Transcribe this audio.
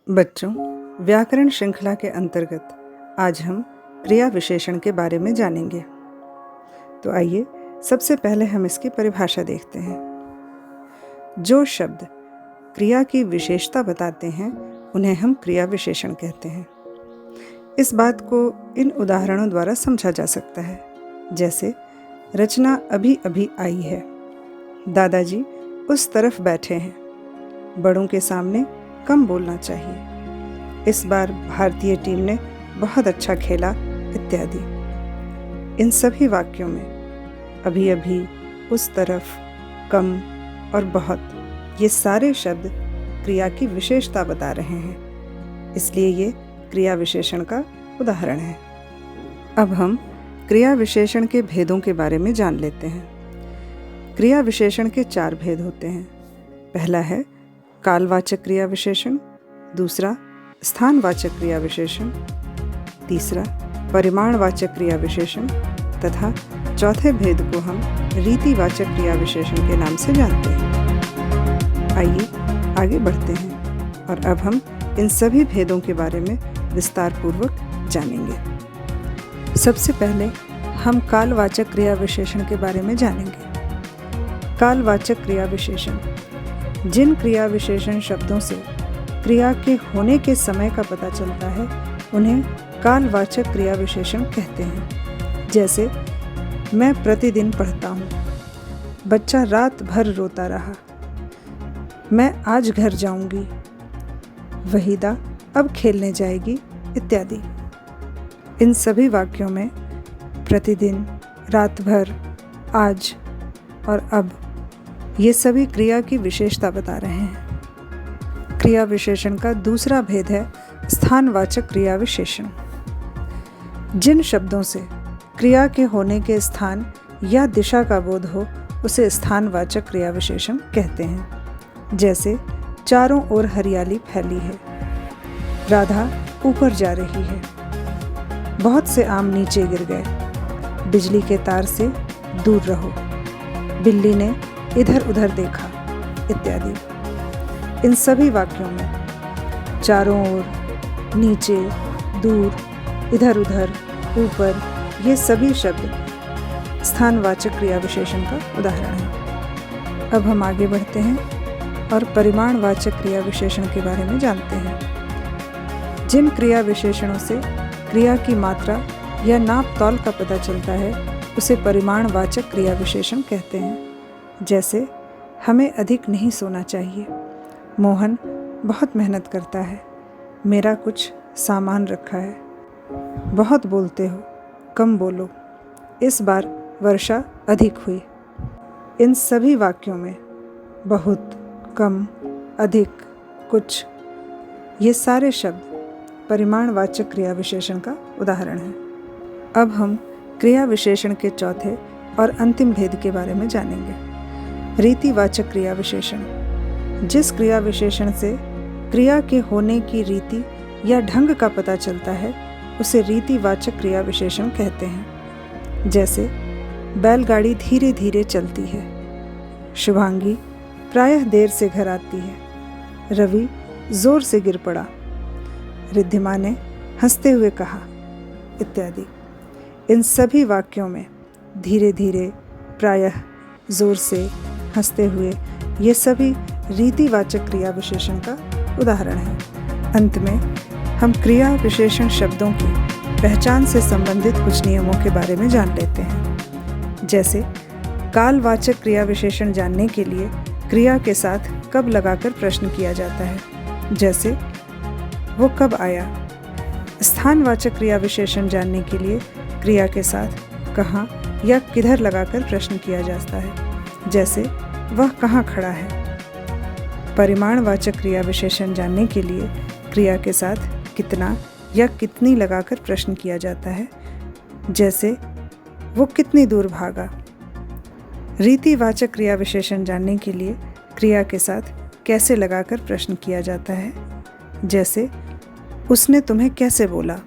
बच्चों, व्याकरण श्रृंखला के अंतर्गत आज हम क्रिया विशेषण के बारे में जानेंगे। तो आइए सबसे पहले हम इसकी परिभाषा देखते हैं। जो शब्द क्रिया की विशेषता बताते हैं उन्हें हम क्रिया विशेषण कहते हैं। इस बात को इन उदाहरणों द्वारा समझा जा सकता है, जैसे रचना अभी अभी आई है, दादाजी उस तरफ बैठे हैं, बड़ों के सामने कम बोलना चाहिए, इस बार भारतीय टीम ने बहुत अच्छा खेला इत्यादि। इन सभी वाक्यों में अभी अभी, उस तरफ, कम और बहुत ये सारे शब्द क्रिया की विशेषता बता रहे हैं, इसलिए ये क्रिया विशेषण का उदाहरण है। अब हम क्रिया विशेषण के भेदों के बारे में जान लेते हैं। क्रिया विशेषण के 4 भेद होते हैं। पहला है कालवाचक क्रिया विशेषण, दूसरा स्थानवाचक क्रिया विशेषण, तीसरा परिमाणवाचक क्रिया विशेषण तथा चौथे भेद को हम रीतिवाचक क्रिया विशेषण के नाम से जानते हैं। आइए आगे बढ़ते हैं और अब हम इन सभी भेदों के बारे में विस्तार पूर्वक जानेंगे। सबसे पहले हम कालवाचक क्रिया विशेषण के बारे में जानेंगे। कालवाचक क्रिया विशेषण जिन क्रिया विशेषण शब्दों से क्रिया के होने के समय का पता चलता है उन्हें कालवाचक क्रिया विशेषण कहते हैं। जैसे मैं प्रतिदिन पढ़ता हूँ, बच्चा रात भर रोता रहा, मैं आज घर जाऊंगी, वहीदा अब खेलने जाएगी इत्यादि। इन सभी वाक्यों में प्रतिदिन, रात भर, आज और अब ये सभी क्रिया की विशेषता बता रहे हैं। क्रिया विशेषण का दूसरा भेद है स्थानवाचक क्रिया विशेषण। जिन शब्दों से क्रिया के होने के स्थान या दिशा का बोध हो उसे स्थानवाचक क्रिया विशेषण कहते हैं। जैसे चारों ओर हरियाली फैली है, राधा ऊपर जा रही है, बहुत से आम नीचे गिर गए, बिजली के तार से दूर रहो, बिल्ली ने इधर उधर देखा इत्यादि। इन सभी वाक्यों में चारों ओर, नीचे, दूर, इधर उधर, ऊपर ये सभी शब्द स्थानवाचक क्रिया विशेषण का उदाहरण है। अब हम आगे बढ़ते हैं और परिमाणवाचक क्रिया विशेषण के बारे में जानते हैं। जिन क्रिया विशेषणों से क्रिया की मात्रा या नाप तौल का पता चलता है उसे परिमाणवाचक क्रिया विशेषण कहते हैं। जैसे हमें अधिक नहीं सोना चाहिए, मोहन बहुत मेहनत करता है, मेरा कुछ सामान रखा है, बहुत बोलते हो, कम बोलो, इस बार वर्षा अधिक हुई। इन सभी वाक्यों में बहुत, कम, अधिक, कुछ ये सारे शब्द परिमाणवाचक क्रिया विशेषण का उदाहरण है। अब हम क्रिया विशेषण के चौथे और अंतिम भेद के बारे में जानेंगे। रीतिवाचक क्रिया विशेषण जिस क्रिया विशेषण से क्रिया के होने की रीति या ढंग का पता चलता है उसे रीतिवाचक क्रिया विशेषण कहते हैं। जैसे बैलगाड़ी धीरे धीरे चलती है, शुभांगी प्रायः देर से घर आती है, रवि जोर से गिर पड़ा, रिद्धिमा ने हंसते हुए कहा इत्यादि। इन सभी वाक्यों में धीरे धीरे, प्रायः, जोर से, हंसते हुए ये सभी रीतिवाचक क्रिया विशेषण का उदाहरण है। अंत में हम क्रिया विशेषण शब्दों की पहचान से संबंधित कुछ नियमों के बारे में जान लेते हैं। जैसे कालवाचक क्रिया विशेषण जानने के लिए क्रिया के साथ कब लगाकर प्रश्न किया जाता है। जैसे वो कब आया। स्थानवाचक क्रिया विशेषण जानने के लिए क्रिया के साथ कहाँ या किधर लगाकर प्रश्न किया जाता है। जैसे वह कहाँ खड़ा है। परिमाणवाचक क्रिया विशेषण जानने के लिए क्रिया के साथ कितना या कितनी लगाकर प्रश्न किया जाता है। जैसे वो कितनी दूर भागा। रीतिवाचक क्रिया विशेषण जानने के लिए क्रिया के साथ कैसे लगाकर प्रश्न किया जाता है। जैसे उसने तुम्हें कैसे बोला।